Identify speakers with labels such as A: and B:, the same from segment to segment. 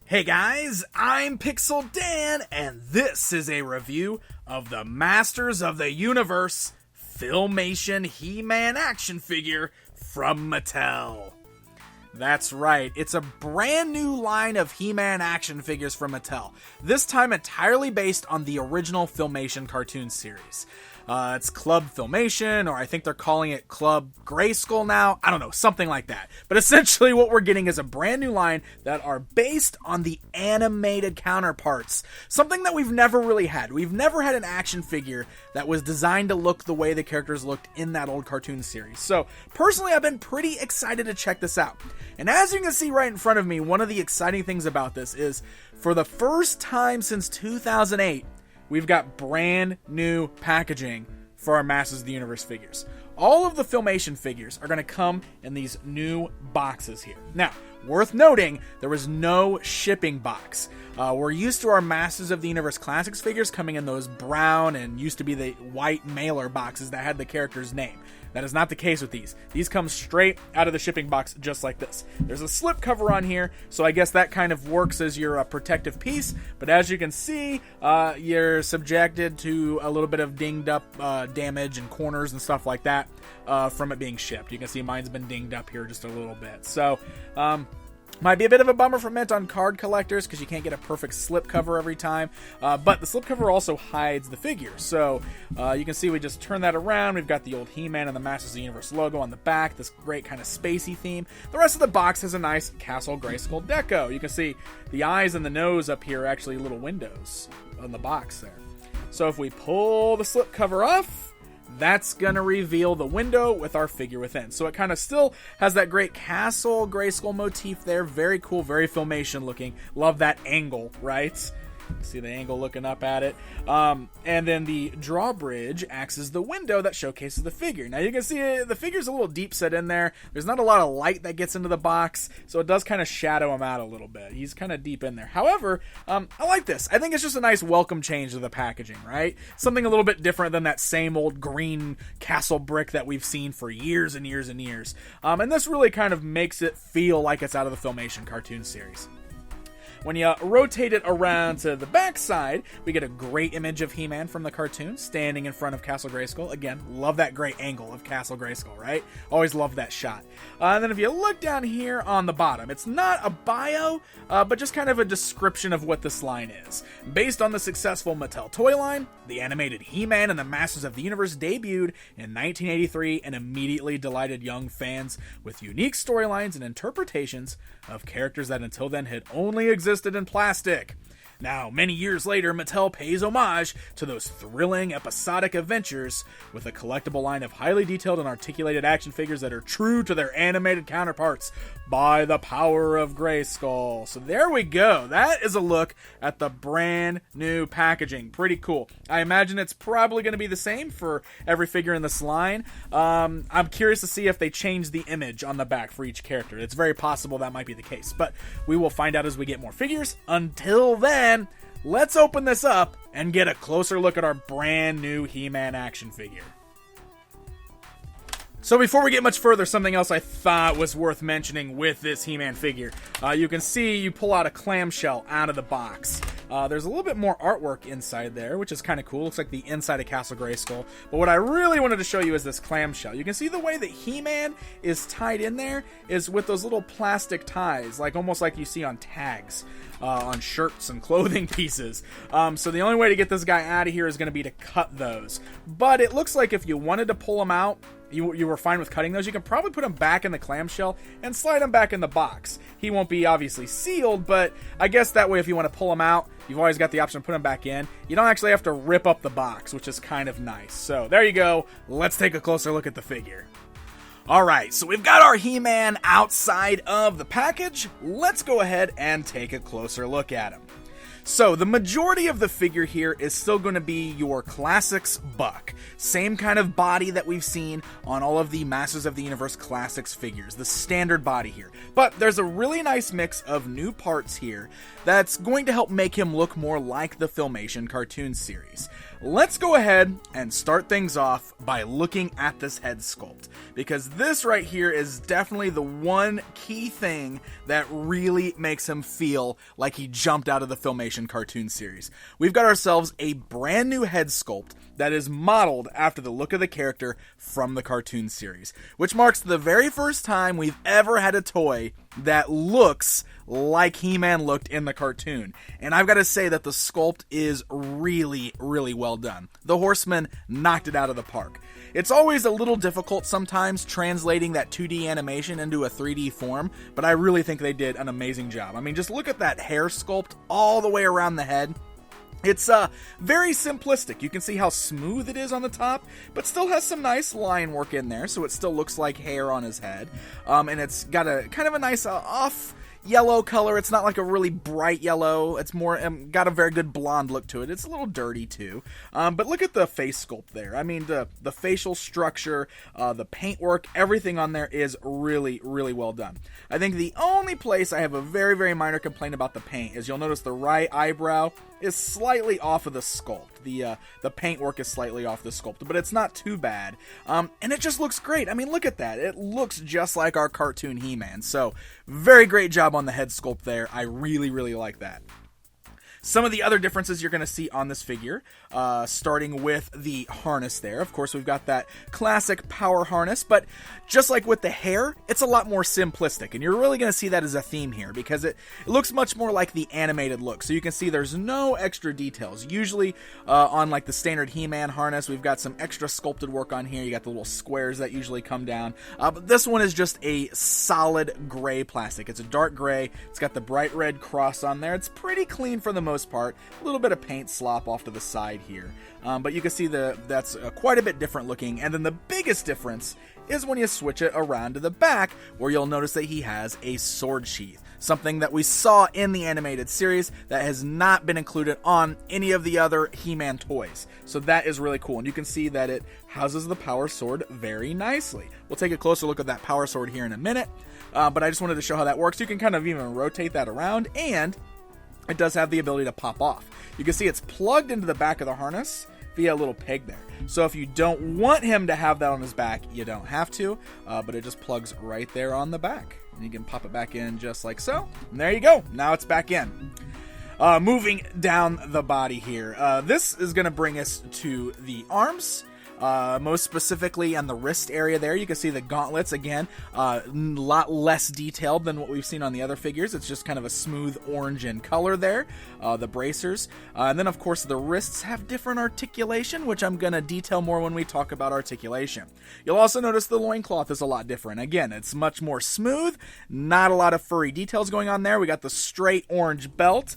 A: Hey guys, I'm Pixel Dan, and this is a review of the Masters of the Universe Filmation He-Man action figure from Mattel. That's right, it's a brand new line of He-Man action figures from Mattel, this time entirely based on the original Filmation cartoon series. It's Club Filmation, or I think they're calling it Club Grayskull now. I don't know, something like that. But essentially what we're getting is a brand new line that are based on the animated counterparts. Something that we've never really had. We've never had an action figure that was designed to look the way the characters looked in that old cartoon series. So, personally, I've been pretty excited to check this out. And as you can see right in front of me, one of the exciting things about this is, for the first time since 2008, we've got brand new packaging for our Masters of the Universe figures. All of the Filmation figures are going to come in these new boxes here. Now, worth noting, there was no shipping box. We're used to our Masters of the Universe Classics figures coming in those brown and used to be the white mailer boxes that had the character's name. That is not the case with these. These come straight out of the shipping box just like this. There's a slip cover on here, so I guess that kind of works as your protective piece. But as you can see, you're subjected to a little bit of dinged up damage and corners and stuff like that from it being shipped. You can see mine's been dinged up here just a little bit. So, might be a bit of a bummer for Mint on card collectors because you can't get a perfect slip cover every time. But the slip cover also hides the figure. So you can see we just turn that around. We've got the old He-Man and the Masters of the Universe logo on the back. This great kind of spacey theme. The rest of the box has a nice Castle Grayskull deco. You can see the eyes and the nose up here are actually little windows on the box there. So if we pull the slip cover off, that's going to reveal the window with our figure within. So it kind of still has that great Castle Grayskull motif there. Very cool, very Filmation looking. Love that angle, right? See the angle looking up at it. And then the drawbridge acts as the window that showcases the figure. Now you can see the figure's a little deep set in there. There's not a lot of light that gets into the box, so it does kind of shadow him out a little bit. He's kind of deep in there. However, I like this. I think it's just a nice welcome change to the packaging, right? Something a little bit different than that same old green castle brick that we've seen for years and years and years. And this really kind of makes it feel like it's out of the Filmation cartoon series. When you rotate it around to the back side, we get a great image of He-Man from the cartoon standing in front of Castle Grayskull. Again, love that great angle of Castle Grayskull, right? Always love that shot. And then if you look down here on the bottom, it's not a bio, but just kind of a description of what this line is. Based on the successful Mattel toy line, the animated He-Man and the Masters of the Universe debuted in 1983 and immediately delighted young fans with unique storylines and interpretations of characters that until then had only existed in plastic. Now, many years later, Mattel pays homage to those thrilling, episodic adventures with a collectible line of highly detailed and articulated action figures that are true to their animated counterparts by the power of Grayskull. So there we go. That is a look at the brand new packaging. Pretty cool. I imagine it's probably going to be the same for every figure in this line. I'm curious to see if they change the image on the back for each character. It's very possible that might be the case, but we will find out as we get more figures. Until then, let's open this up and get a closer look at our brand new He-Man action figure. So before we get much further, something else I thought was worth mentioning with this He-Man figure. You can see you pull out a clamshell out of the box. There's a little bit more artwork inside there, which is kind of cool. Looks like the inside of Castle Grayskull. But what I really wanted to show you is this clamshell. You can see the way that He-Man is tied in there is with those little plastic ties, like almost like you see on tags, on shirts and clothing pieces. So the only way to get this guy out of here is going to be to cut those. But it looks like if you wanted to pull him out, you were fine with cutting those. You can probably put him back in the clamshell and slide him back in the box. He won't be obviously sealed, but I guess that way if you want to pull him out, you've always got the option to put him back in. You don't actually have to rip up the box, which is kind of nice. So there you go. Let's take a closer look at the figure. Alright, so we've got our He-Man outside of the package. Let's go ahead and take a closer look at him. So the majority of the figure here is still going to be your Classics Buck. Same kind of body that we've seen on all of the Masters of the Universe Classics figures, the standard body here. But there's a really nice mix of new parts here that's going to help make him look more like the Filmation cartoon series. let's go ahead and start things off by looking at this head sculpt, because this right here is definitely the one key thing that really makes him feel like he jumped out of the Filmation cartoon series. We've got ourselves a brand new head sculpt that is modeled after the look of the character from the cartoon series, which marks the very first time we've ever had a toy that looks like He-Man looked in the cartoon. And I've got to say that the sculpt is really, really well done. The Horseman knocked it out of the park. It's always a little difficult sometimes translating that 2D animation into a 3D form, but I really think they did an amazing job. I mean, just look at that hair sculpt all the way around the head. It's very simplistic. You can see how smooth it is on the top, but still has some nice line work in there, so it still looks like hair on his head. And it's got a kind of a nice off yellow color. It's not like a really bright yellow. It's more got a very good blonde look to it. It's a little dirty too. But look at the face sculpt there. I mean, the facial structure, the paintwork, everything on there is really, really well done. I think the only place I have a very, very minor complaint about the paint is you'll notice the right eyebrow is slightly off of the sculpt. The paintwork is slightly off the sculpt, but it's not too bad. And it just looks great. I mean, look at that. It looks just like our cartoon He-Man. So, very great job on the head sculpt there. I really, really like that. Some of the other differences you're going to see on this figure, starting with the harness there. Of course, we've got that classic power harness, but just like with the hair, it's a lot more simplistic, and you're really going to see that as a theme here, because it looks much more like the animated look. So you can see there's no extra details. Usually, on like the standard He-Man harness, we've got some extra sculpted work on here. You got the little squares that usually come down, but this one is just a solid gray plastic. It's a dark gray. It's got the bright red cross on there. It's pretty clean for the most part. A little bit of paint slop off to the side here, but you can see that's quite a bit different looking. And then the biggest difference is when you switch it around to the back, where you'll notice that he has a sword sheath, something that we saw in the animated series that has not been included on any of the other He-Man toys. So that is really cool, and you can see that it houses the power sword very nicely. We'll take a closer look at that power sword here in a minute, but I just wanted to show how that works. You can kind of even rotate that around, and it does have the ability to pop off. You can see it's plugged into the back of the harness via a little peg there. So if you don't want him to have that on his back, you don't have to, but it just plugs right there on the back. And you can pop it back in just like so. And there you go. Now it's back in. Moving down the body here. This is going to bring us to the arms. Most specifically on the wrist area there, you can see the gauntlets again, a lot less detailed than what we've seen on the other figures. It's just kind of a smooth orange in color there, the bracers. And then of course the wrists have different articulation, which I'm going to detail more when we talk about articulation. You'll also notice the loincloth is a lot different. Again, it's much more smooth, not a lot of furry details going on there. We got the straight orange belt,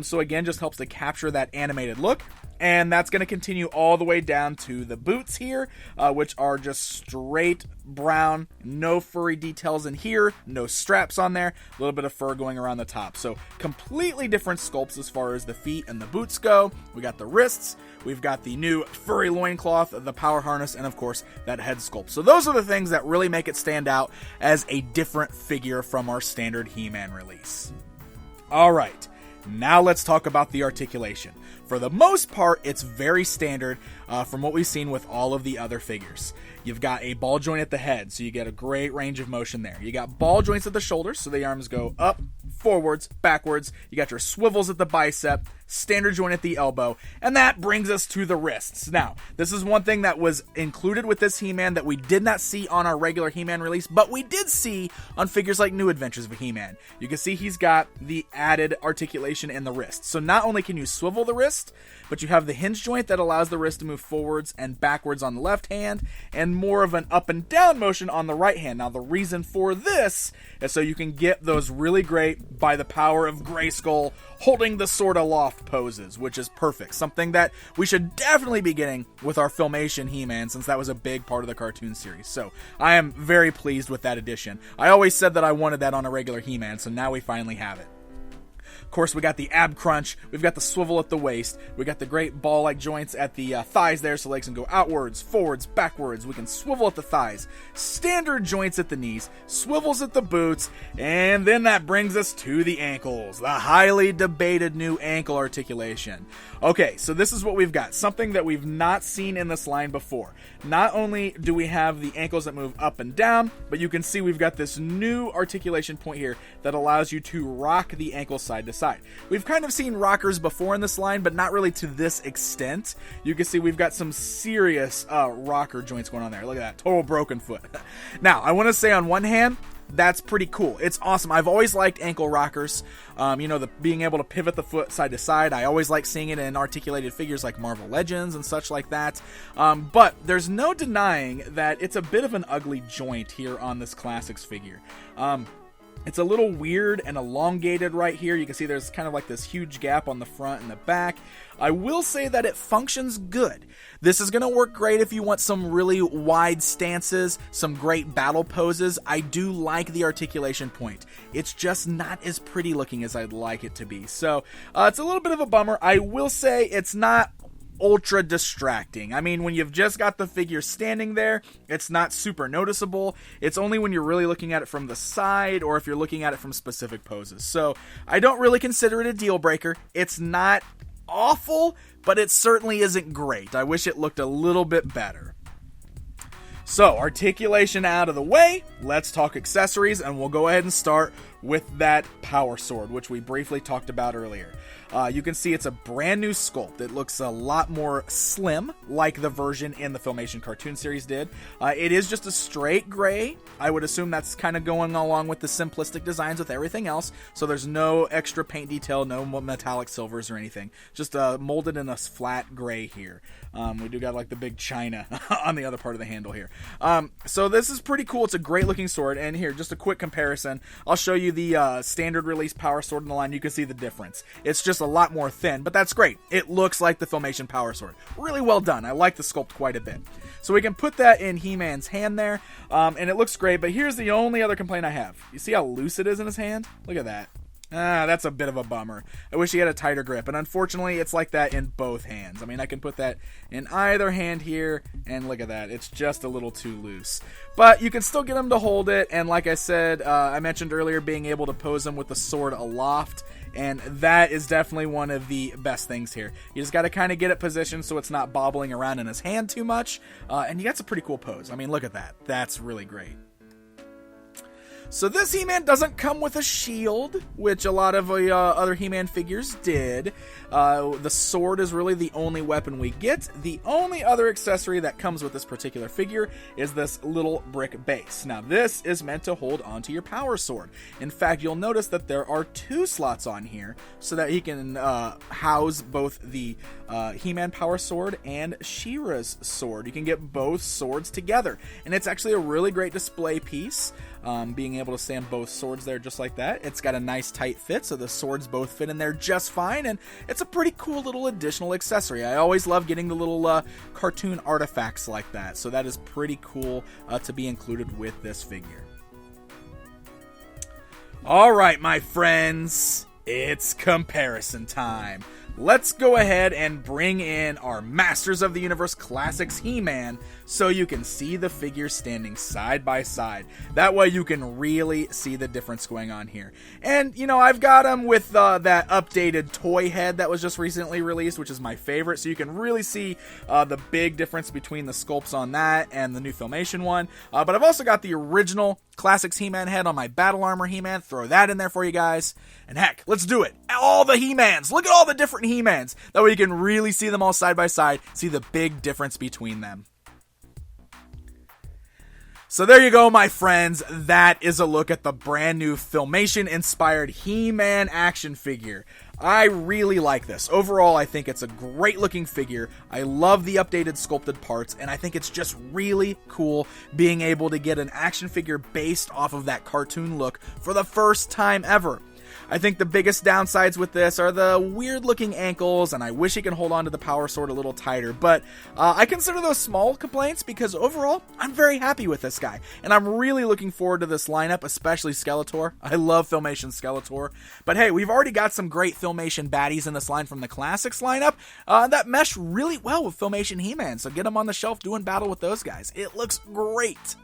A: so again, just helps to capture that animated look. And that's going to continue all the way down to the boots here, which are just straight brown, no furry details in here, no straps on there, a little bit of fur going around the top. So completely different sculpts as far as the feet and the boots go. We got the wrists, we've got the new furry loincloth, the power harness, and of course that head sculpt. So those are the things that really make it stand out as a different figure from our standard He-Man release. Alright, now let's talk about the articulation. For the most part, it's very standard from what we've seen with all of the other figures. You've got a ball joint at the head, so you get a great range of motion there. You got ball joints at the shoulders, so the arms go up, forwards, backwards. You got your swivels at the bicep, standard joint at the elbow, and that brings us to the wrists. Now, this is one thing that was included with this He-Man that we did not see on our regular He-Man release, but we did see on figures like New Adventures of He-Man. You can see he's got the added articulation in the wrist. So not only can you swivel the wrist, but you have the hinge joint that allows the wrist to move forwards and backwards on the left hand, and more of an up and down motion on the right hand. Now, the reason for this is so you can get those really great, by the power of Grayskull, holding the sword aloft poses, which is perfect. Something that we should definitely be getting with our Filmation He-Man, since that was a big part of the cartoon series. So I am very pleased with that addition. I always said that I wanted that on a regular He-Man, so now we finally have it. course, we got the ab crunch, we've got the swivel at the waist, we got the great ball-like joints at the thighs there, so legs can go outwards, forwards, backwards. We can swivel at the thighs, standard joints at the knees, swivels at the boots, and then that brings us to the ankles, the highly debated new ankle articulation. Okay, so this is what we've got, something that we've not seen in this line before. Not only do we have the ankles that move up and down, but you can see we've got this new articulation point here that allows you to rock the ankle side to side. We've kind of seen rockers before in this line, but not really to this extent. You can see we've got some serious rocker joints going on there. Look at that, total broken foot. Now, I want to say on one hand, that's pretty cool. It's awesome. I've always liked ankle rockers. The being able to pivot the foot side to side. I always like seeing it in articulated figures like Marvel Legends and such like that. But there's no denying that it's a bit of an ugly joint here on this Classics figure. It's a little weird and elongated right here. You can see there's kind of like this huge gap on the front and the back. I will say that it functions good. This is going to work great if you want some really wide stances, some great battle poses. I do like the articulation point. It's just not as pretty looking as I'd like it to be. So it's a little bit of a bummer. I will say it's not ultra distracting. I mean, when you've just got the figure standing there, it's not super noticeable. It's only when you're really looking at it from the side or if you're looking at it from specific poses. So I don't really consider it a deal breaker. It's not awful, but it certainly isn't great. I wish it looked a little bit better. So, articulation out of the way, let's talk accessories, and we'll go ahead and start with that power sword, which we briefly talked about earlier. You can see it's a brand new sculpt. It looks a lot more slim, like the version in the Filmation cartoon series did. It is just a straight gray. I would assume that's kind of going along with the simplistic designs with everything else, so there's no extra paint detail, no metallic silvers or anything. Just molded in a flat gray here. We do got like the big china on the other part of the handle here. So this is pretty cool. It's a great looking sword, and here, just a quick comparison. I'll show you the standard release power sword in the line. You can see the difference. It's just a lot more thin, but that's great. It looks like the Filmation power sword. Really well done. I like the sculpt quite a bit. So we can put that in He-Man's hand there, and it looks great, but here's the only other complaint I have. You see how loose it is in his hand? Look at that. That's a bit of a bummer. I wish he had a tighter grip, and unfortunately it's like that in both hands. I mean, I can put that in either hand here, and look at that. It's just a little too loose. But you can still get him to hold it, and like I said, I mentioned earlier being able to pose him with the sword aloft, and that is definitely one of the best things here. You just got to kind of get it positioned so it's not bobbling around in his hand too much, and you got a pretty cool pose. I mean, look at that. That's really great. So this He-Man doesn't come with a shield, which a lot of other He-Man figures did. The sword is really the only weapon we get. The only other accessory that comes with this particular figure is this little brick base. Now this is meant to hold onto your power sword. In fact, you'll notice that there are 2 slots on here so that he can house both the He-Man power sword and She-Ra's sword. You can get both swords together, and it's actually a really great display piece. Being able to stand both swords there just like that. It's got a nice tight fit, so the swords both fit in there just fine, and it's a pretty cool little additional accessory. I always love getting the little cartoon artifacts like that, so that is pretty cool to be included with this figure. Alright, my friends, it's comparison time. Let's go ahead and bring in our Masters of the Universe Classics He-Man so you can see the figures standing side by side. That way you can really see the difference going on here. And, you know, I've got them with that updated toy head that was just recently released, which is my favorite, so you can really see the big difference between the sculpts on that and the new Filmation one. But I've also got the original Classics He-Man head on my Battle Armor He-Man. Throw that in there for you guys. And heck, let's do it. All the He-Mans. Look at all the different He-Mans. That way you can really see them all side by side, see the big difference between them. So there you go, my friends. That is a look at the brand new Filmation-inspired He-Man action figure. I really like this. Overall, I think it's a great-looking figure. I love the updated sculpted parts, and I think it's just really cool being able to get an action figure based off of that cartoon look for the first time ever. I think the biggest downsides with this are the weird looking ankles, and I wish he can hold on to the power sword a little tighter, but I consider those small complaints because overall, I'm very happy with this guy, and I'm really looking forward to this lineup, especially Skeletor. I love Filmation Skeletor, but hey, we've already got some great Filmation baddies in this line from the Classics lineup that mesh really well with Filmation He-Man, so get them on the shelf doing battle with those guys. It looks great.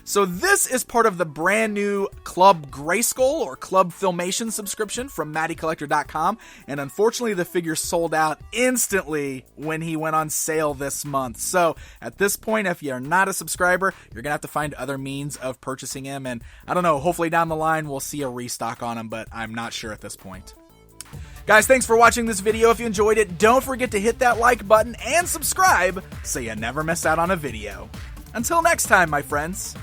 A: So this is part of the brand new Club Grayskull or Club Filmation subscription from MattyCollector.com, and unfortunately the figure sold out instantly when he went on sale this month. So at this point, if you're not a subscriber, you're going to have to find other means of purchasing him, and I don't know, hopefully down the line we'll see a restock on him, but I'm not sure at this point. Guys, thanks for watching this video. If you enjoyed it, don't forget to hit that like button and subscribe so you never miss out on a video. Until next time, my friends.